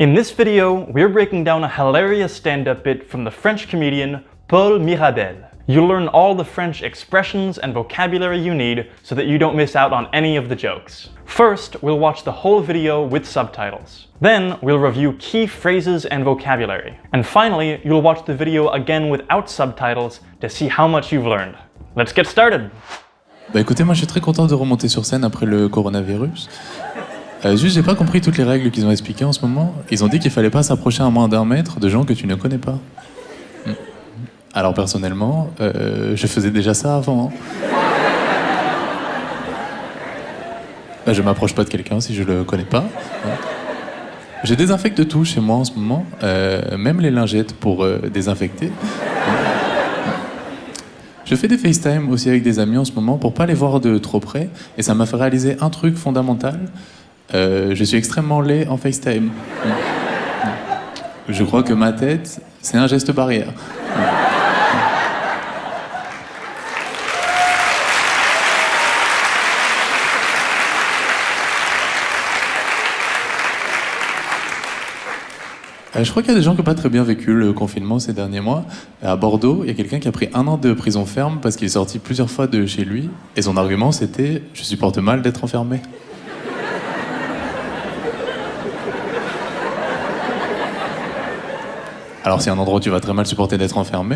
In this video, we're breaking down a hilarious stand-up bit from the French comedian Paul Mirabel. You'll learn all the French expressions and vocabulary you need so that you don't miss out on any of the jokes. First, we'll watch the whole video with subtitles. Then, we'll review key phrases and vocabulary. And finally, you'll watch the video again without subtitles to see how much you've learned. Let's get started! Bah écoutez, moi je suis très content de remonter sur scène après le coronavirus. Juste, j'ai pas compris toutes les règles qu'ils ont expliquées en ce moment. Ils ont dit qu'il fallait pas s'approcher à moins d'1 mètre de gens que tu ne connais pas. Alors personnellement, je faisais déjà ça avant. Je m'approche pas de quelqu'un si je le connais pas. Je désinfecte tout chez moi en ce moment, même les lingettes pour désinfecter. Je fais des FaceTime aussi avec des amis en ce moment pour pas les voir de trop près, et ça m'a fait réaliser un truc fondamental. Je suis extrêmement laid en FaceTime. Je crois que ma tête, c'est un geste barrière. Je crois qu'il y a des gens qui n'ont pas très bien vécu le confinement ces derniers mois. À Bordeaux, il y a quelqu'un qui a pris 1 an de prison ferme parce qu'il est sorti plusieurs fois de chez lui, et son argument c'était « je supporte mal d'être enfermé ». Alors s'il y a un endroit où tu vas très mal supporter d'être enfermé,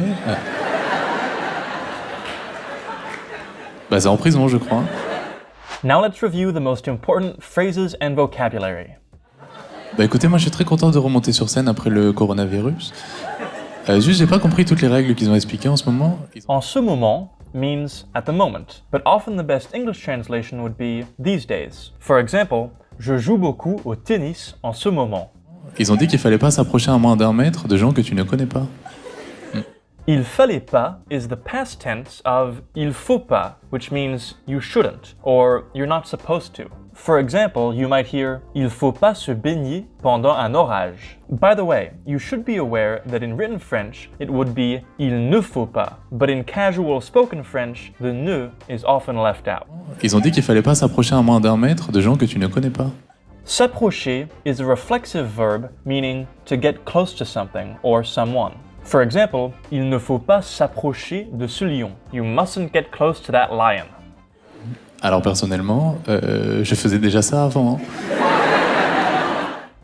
c'est en prison, je crois. Now let's review the most important phrases and vocabulary. Bah écoutez, moi je suis très content de remonter sur scène après le coronavirus. Juste, j'ai pas compris toutes les règles qu'ils ont expliquées en ce moment. En ce moment means at the moment, but often the best English translation would be these days. For example, je joue beaucoup au tennis en ce moment. Ils ont dit qu'il fallait pas s'approcher à moins d'1 mètre de gens que tu ne connais pas. Il fallait pas is the past tense of il faut pas, which means you shouldn't, or you're not supposed to. For example, you might hear il faut pas se baigner pendant un orage. By the way, you should be aware that in written French, it would be il ne faut pas, but in casual spoken French, the ne is often left out. Ils ont dit qu'il fallait pas s'approcher à moins d'1 mètre de gens que tu ne connais pas. S'approcher is a reflexive verb meaning to get close to something or someone. For example, il ne faut pas s'approcher de ce lion. You mustn't get close to that lion. Alors personnellement, je faisais déjà ça avant.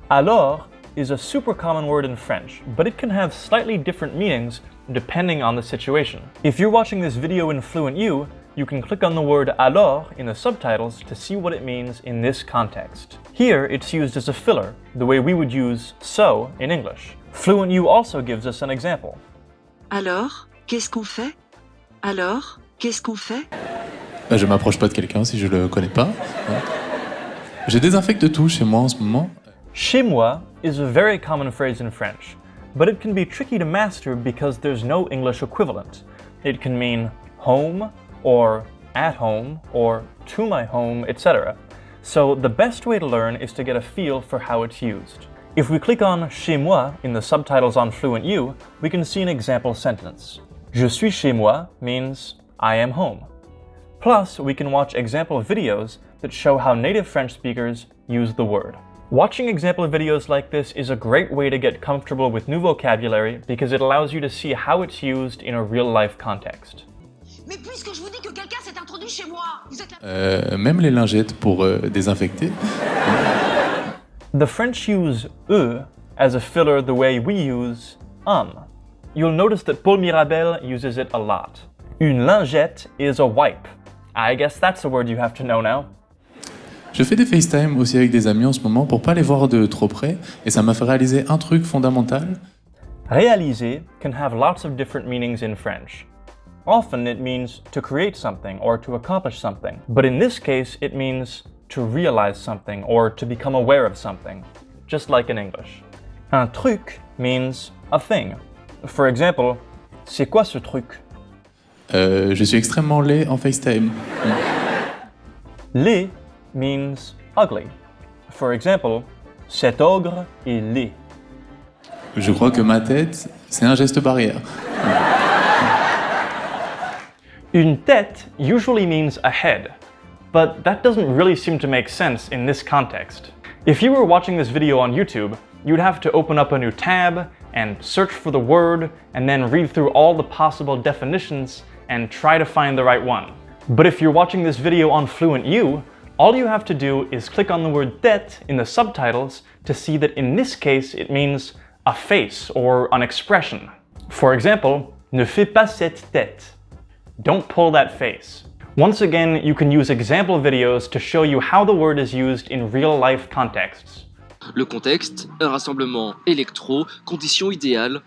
Alors is a super common word in French, but it can have slightly different meanings depending on the situation. If you're watching this video in Fluent U, you can click on the word alors in the subtitles to see what it means in this context. Here, it's used as a filler, the way we would use so in English. Fluent U also gives us an example. Alors, qu'est-ce qu'on fait? Alors, qu'est-ce qu'on fait? Je m'approche pas de quelqu'un si je le connais pas. Je désinfecte tout chez moi en ce moment. Chez moi is a very common phrase in French, but it can be tricky to master because there's no English equivalent. It can mean home, or at home, or to my home, etc. So the best way to learn is to get a feel for how it's used. If we click on chez moi in the subtitles on Fluent U, we can see an example sentence. Je suis chez moi means I am home. Plus, we can watch example videos that show how native French speakers use the word. Watching example videos like this is a great way to get comfortable with new vocabulary because it allows you to see how it's used in a real-life context. Mais puisque je vous dis que quelqu'un s'est introduit chez moi, vous êtes Même les lingettes pour désinfecter. The French use as a filler the way we use You'll notice that Paul Mirabel uses it a lot. Une lingette is a wipe. I guess that's a word you have to know now. Je fais des FaceTime aussi avec des amis en ce moment pour pas les voir de trop près, et ça m'a fait réaliser un truc fondamental. Réaliser can have lots of different meanings in French. Often it means to create something or to accomplish something, but in this case it means to realize something or to become aware of something, just like in English. Un truc means a thing. For example, c'est quoi ce truc? Je suis extrêmement laid en FaceTime. Laid means ugly. For example, cet ogre est laid. Je crois que ma tête, c'est un geste barrière. Une tête usually means a head, but that doesn't really seem to make sense in this context. If you were watching this video on YouTube, you'd have to open up a new tab and search for the word and then read through all the possible definitions and try to find the right one. But if you're watching this video on Fluent U, all you have to do is click on the word tête in the subtitles to see that in this case it means a face or an expression. For example, ne fais pas cette tête. Don't pull that face. Once again, you can use example videos to show you how the word is used in real-life contexts. Le contexte, un rassemblement électro, condition idéale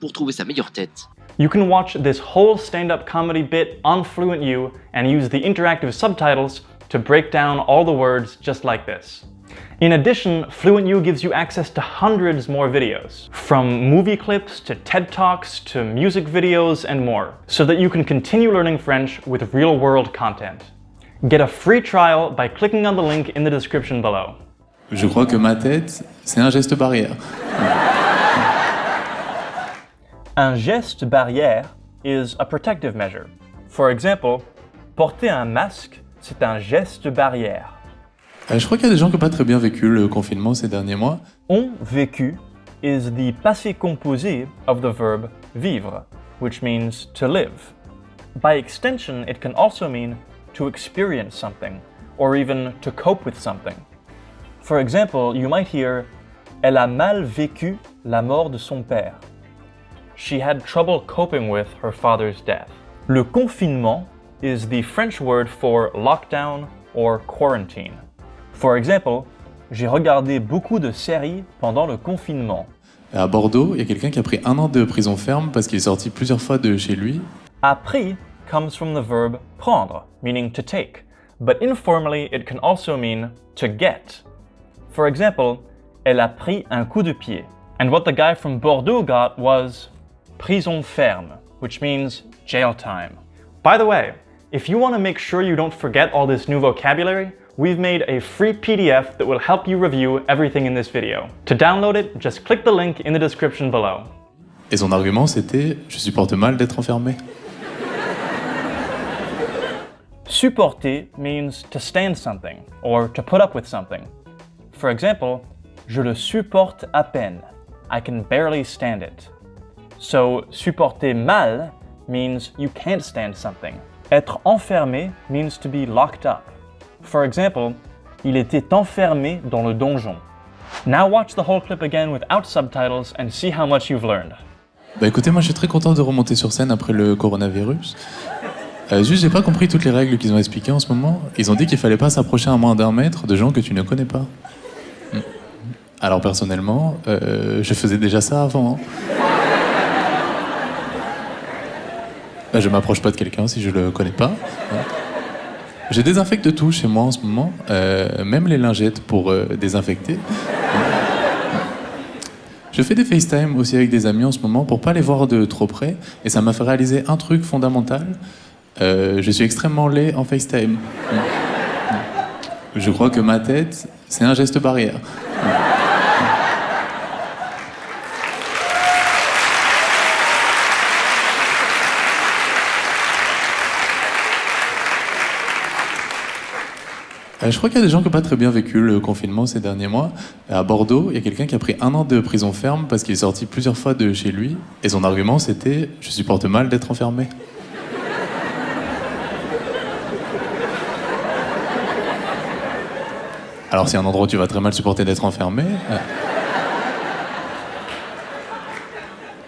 pour trouver sa meilleure tête. You can watch this whole stand-up comedy bit on Fluent U and use the interactive subtitles to break down all the words just like this. In addition, Fluent U gives you access to hundreds more videos, from movie clips to TED Talks to music videos and more, so that you can continue learning French with real-world content. Get a free trial by clicking on the link in the description below. Je crois que ma tête, c'est un geste barrière. Un geste barrière is a protective measure. For example, porter un masque, c'est un geste barrière. Je crois qu'il y a des gens qui n'ont pas très bien vécu le confinement ces derniers mois. Ont vécu is the passé composé of the verb vivre, which means to live. By extension, it can also mean to experience something, or even to cope with something. For example, you might hear Elle a mal vécu la mort de son père. She had trouble coping with her father's death. Le confinement is the French word for lockdown or quarantine. For example, j'ai regardé beaucoup de séries pendant le confinement. À Bordeaux, il y a quelqu'un qui a pris 1 an de prison ferme parce qu'il est sorti plusieurs fois de chez lui. A pris comes from the verb prendre, meaning to take, but informally it can also mean to get. For example, elle a pris un coup de pied. And what the guy from Bordeaux got was prison ferme, which means jail time. By the way, if you want to make sure you don't forget all this new vocabulary, we've made a free PDF that will help you review everything in this video. To download it, just click the link in the description below. Et son argument, c'était « Je supporte mal d'être enfermé ». Supporter means to stand something, or to put up with something. For example, je le supporte à peine. I can barely stand it. So, supporter mal means you can't stand something. Être enfermé means to be locked up. For example, il était enfermé dans le donjon. Now watch the whole clip again without subtitles and see how much you've learned. Bah écoutez, moi je suis très content de remonter sur scène après le coronavirus. Juste, j'ai pas compris toutes les règles qu'ils ont expliquées en ce moment. Ils ont dit qu'il fallait pas s'approcher à moins d'1 mètre de gens que tu ne connais pas. Alors personnellement, je faisais déjà ça avant. Hein. Bah, je m'approche pas de quelqu'un si je le connais pas. Hein. Je désinfecte tout chez moi en ce moment, même les lingettes pour désinfecter. Je fais des FaceTime aussi avec des amis en ce moment pour pas les voir de trop près, et ça m'a fait réaliser un truc fondamental. Je suis extrêmement laid en FaceTime. Je crois que ma tête, c'est un geste barrière. Je crois qu'il y a des gens qui n'ont pas très bien vécu le confinement ces derniers mois. À Bordeaux, il y a quelqu'un qui a pris 1 an de prison ferme parce qu'il est sorti plusieurs fois de chez lui. Et son argument, c'était « Je supporte mal d'être enfermé ». Alors, c'est un endroit où tu vas très mal supporter d'être enfermé.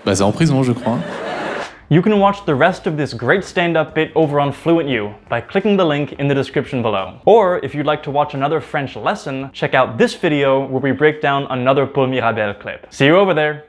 Bah, c'est en prison, je crois. You can watch the rest of this great stand-up bit over on Fluent U by clicking the link in the description below. Or, if you'd like to watch another French lesson, check out this video where we break down another Paul Mirabel clip. See you over there!